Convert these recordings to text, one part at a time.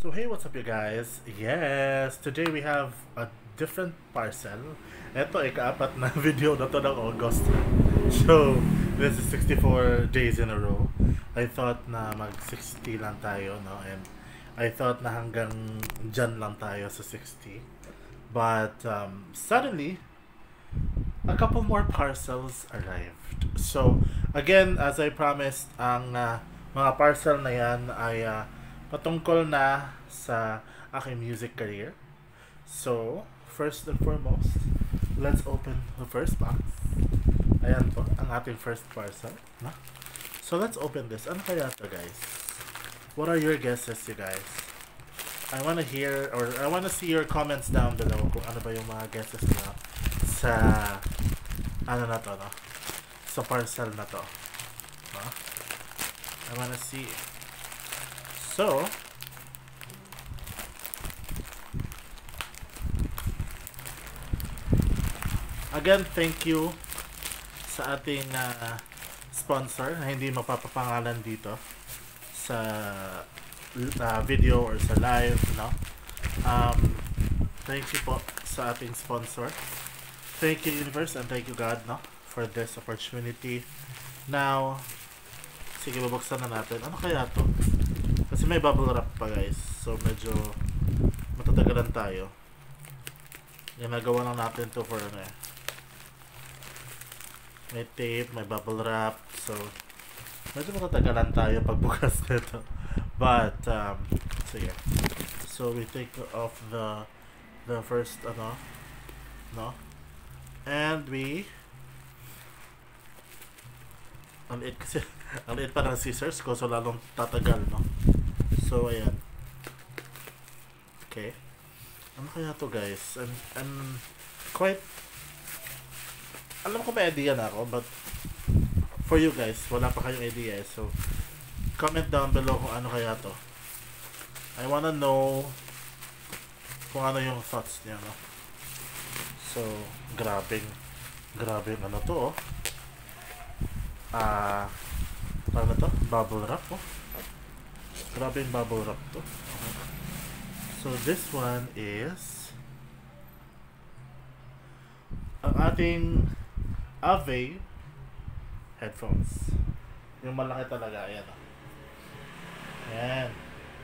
So hey, what's up you guys? Yes, today we have a different parcel. Ito, ika-apat na video na to ng August. So, this is 64 days in a row. I thought na mag-60 lang tayo, no? And I thought na hanggang dyan lang tayo sa 60. But, suddenly, a couple more parcels arrived. So, again, as I promised, ang mga parcel na yan ay patungkol na sa aking music career. So, first and foremost, let's open the first box. Ayan po, ang ating first parcel. No? So, let's open this. Ano kaya to, guys? What are your guesses, you guys? I wanna hear, or I wanna see your comments down below kung ano ba yung mga guesses nyo sa, ano na to, no? Sa parcel na to. No? I wanna see. So, again, thank you sa ating sponsor na hindi mapapapangalan dito sa video or sa live, no? Thank you po sa ating sponsor. Thank you, Universe, and thank you, God, no? For this opportunity. Now, sige, babuksan na natin. Ano kaya to? Kasi may bubble wrap pa, guys. So, medyo matatagalan tayo. Ginagawa lang natin to for ano eh. May tape, may bubble wrap. So, medyo matatagalan tayo pagbukas nito. But, sige. So, we take off the first, ano, no? And we, ang liit kasi, ang liit pa ng scissors ko, so lalong tatagal, no? So, ayan. Okay. Ano kaya to, guys? I'm quite, alam ko may idea na ako, but for you guys, wala pa kayong idea. So, comment down below kung ano kaya to. I wanna know kung ano yung thoughts niya, no? So, grabing ano to, oh. Paano to? Bubble wrap, oh. Grabing bubble wrap to. Okay. So, this one is ang ating Ave headphones. Yung malaki talaga, ayan, oh. Ayan.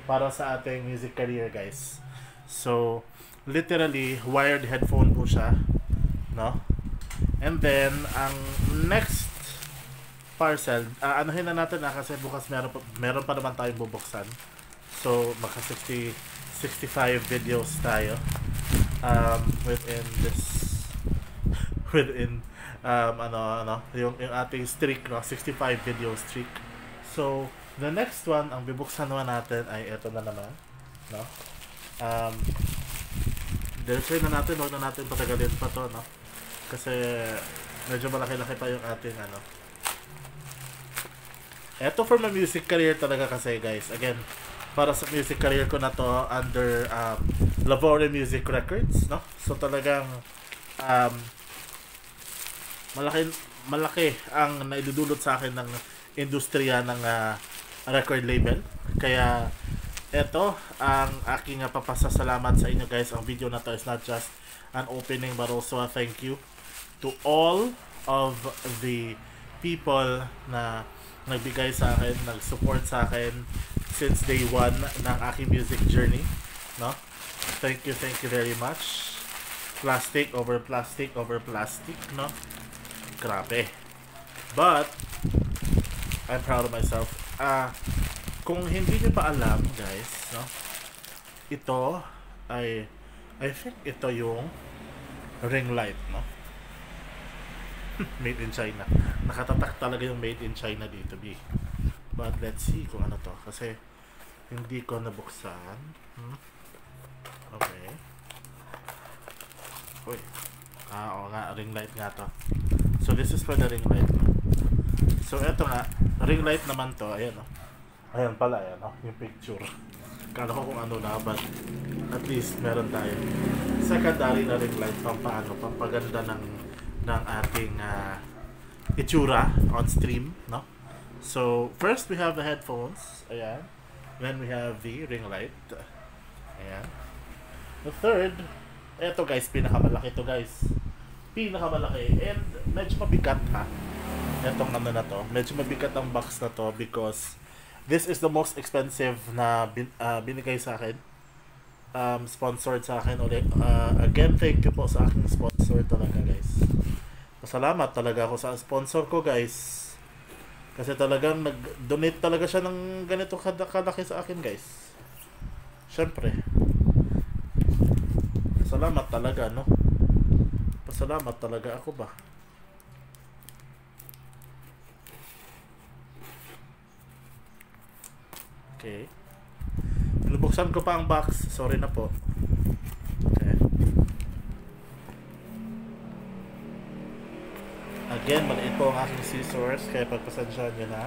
Para sa ating music career, guys. So, literally, wired headphone po siya, no? And then, ang next parcel, anuhin na natin kasi bukas meron pa naman tayong bubuksan. So, maka 65 videos tayo within this within yung ating streak, no? 65 video streak. So, the next one, ang bibuksan naman natin ay ito na naman, no? Delivery na natin, huwag na natin patagalin pa to, no? Kasi medyo malaki-laki pa yung ating ano. Eto for my music career talaga kasi, guys. Again, para sa music career ko na to under Lavore Music Records, no? So talagang malaki ang naidudulot sa akin ng industriya ng record label. Kaya eto ang aking papasasalamat sa inyo, guys. Ang video na to is not just an opening but also a thank you to all of the people na nagbigay sa akin, nag-support sa akin since day one ng aking music journey, no? Thank you very much. Plastic over plastic over plastic, no? Grabe. But I'm proud of myself. Kung hindi niyo pa alam, guys, no? Ito ay, I think ito yung ring light, no? Made in China. Nakatatak talaga yung made in China dito, B. But let's see kung ano to. Kasi hindi ko nabuksan. Okay. Uy. Oo nga, ring light nga to. So this is for the ring light, no? So eto nga, ring light naman to. Ayan, no? Ayan pala, ayan, no? Yung picture. Kala ko kung ano na, but at least meron tayo. Secondary na ring light, pampaganda ng ating itsura on stream, no? So, first we have the headphones, ayan. Then we have the ring light. Ayan. The third, eto guys, pinakamalaki to guys. Pinakamalaki. And medyo mabigat ha. Etong ano na to. Medyo mabigat ang box na to because this is the most expensive na binigay sa akin. Sponsored sa akin ulit. Again, thank you po sa aking sponsor talaga guys. Pasalamat talaga ako sa sponsor ko guys. Kasi talagang nag-donate talaga siya ng ganito kalaki sa akin guys. Syempre. Pasalamat talaga no. Pasalamat talaga ako ba. Okay. Nabuksan ko pa ang box. Sorry na po. Okay. Again, maliit po ang aking scissors. Kaya pagpasensyahan nyo na.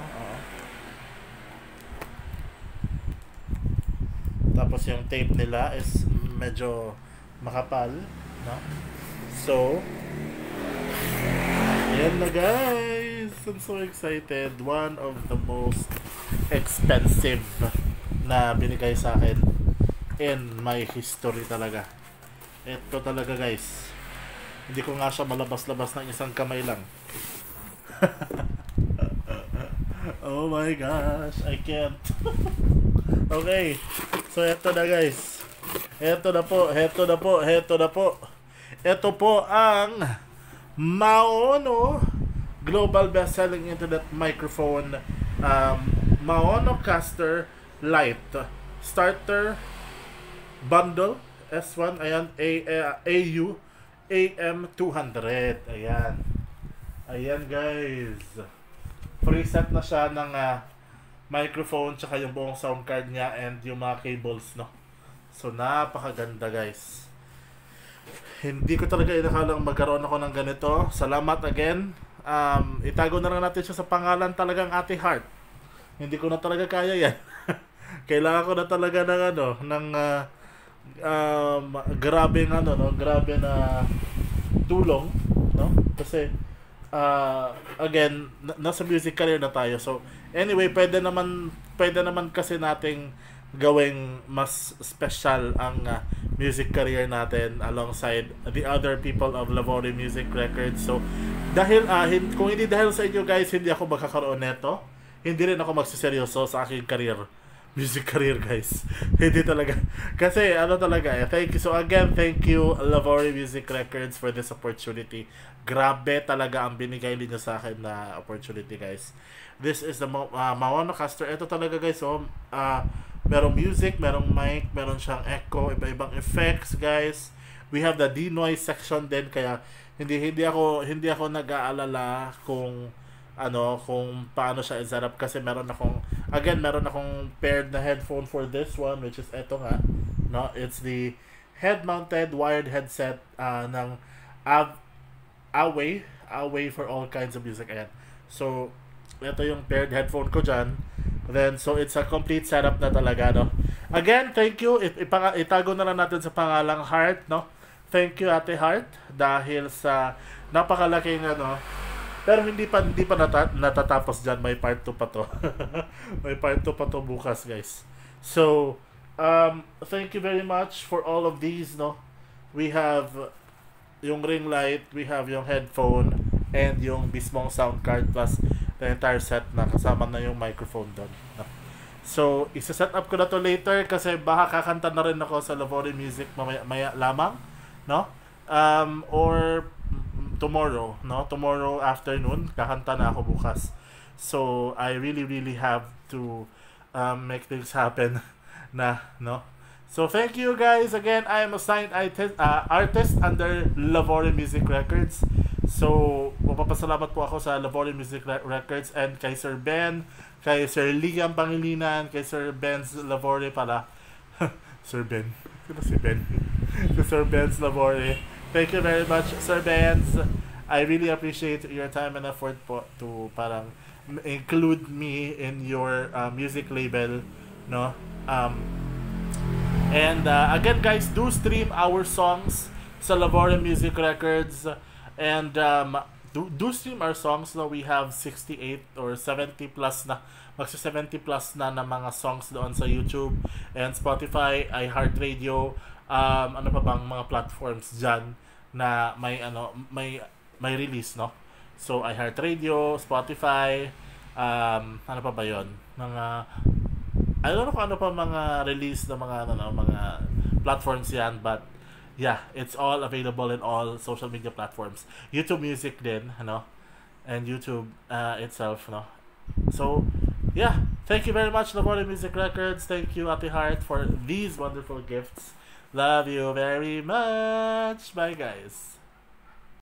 Tapos yung tape nila is medyo makapal. No? So, ayan na guys. I'm so excited. One of the most expensive na binigay sa akin in my history talaga. Ito talaga guys. Hindi ko nga siya malabas-labas ng isang kamay lang. Oh my gosh, I can't. Okay. So ito na guys. Ito na po. Ito po ang Maono Global Best-Selling Internet Microphone Maonocaster Lite Starter Bundle S1. Ayan, AU AM200. Ayan guys. Preset na siya ng microphone tsaka yung buong sound card niya and yung mga cables, no. So napakaganda guys. Hindi ko talaga inakalang magkaroon ako ng ganito. Salamat again. Itago na lang natin siya sa pangalan talagang Ate Heart. Hindi ko na talaga kaya yan. Kailangan ko na talaga ng grabe na tulong, no? Kasi again, nasa music career na tayo. So anyway, pwede naman kasi nating gawing mas special ang music career natin alongside the other people of Lavori Music Records. So dahil kung hindi dahil sa inyo guys, hindi ako magkakaroon nito. Hindi rin ako magsiseryoso sa aking career. Music career guys. Hindi talaga. Kasi talaga thank you. So again, thank you Lavori Music Records for this opportunity. Grabe talaga ang binigay niyo sa akin na opportunity guys. This is the Maonocaster. Ito talaga guys. So merong music, merong mic, meron siyang echo, iba-ibang effects guys. We have the denoise section din, kaya hindi ako nag-aalala kung paano siya i-set up kasi meron akong paired na headphone for this one, which is eto nga, no, it's the head-mounted wired headset ng Away for all kinds of music. Ayan. So ito yung paired headphone ko dyan. Then, so it's a complete setup na talaga, no? Again, thank you. Itago na lang natin sa pangalang Heart, no? Thank you, Ate Heart, dahil sa napakalaking, pero hindi pa natatapos dyan. May part 2 pa to. May part 2 pa to bukas, guys. So, thank you very much for all of these, no? We have yung ring light, we have yung headphone, and yung mismong sound card plus the entire set na kasama na yung microphone doon. So, isa-set up ko na to later kasi baka kakanta na rin ako sa Lavori Music maya lamang, no? Or tomorrow, no? Tomorrow afternoon, kakanta na ako bukas. So, I really have to make things happen na, no? So, thank you guys again. I am a signed artist under Lavori Music Records. So, mapapasalamat po ako sa Lavori Music Records and kay Sir Ben, kay Sir Liam Pangilinan, kay Sir Benz Lavori pala. Sir Ben. Sino si Ben? Sir Benz Lavori. Thank you very much, Sir Benz. I really appreciate your time and effort po to parang include me in your music label, no? And again guys, do stream our songs sa Lavori Music Records. And do stream our songs. No, we have 68 or 70 plus na, magsa 70 plus na mga songs doon sa YouTube and Spotify, iHeartRadio, ano pa bang mga platforms dyan na may may release, no? So iHeartRadio, Spotify, ano pa ba 'yon? Mga I don't know kung ano pa mga release ng mga platforms yan, but yeah, it's all available in all social media platforms. YouTube Music din, and YouTube itself, So, yeah, thank you very much, Lavori Music Records. Thank you, Ate Heart, for these wonderful gifts. Love you very much. Bye, guys.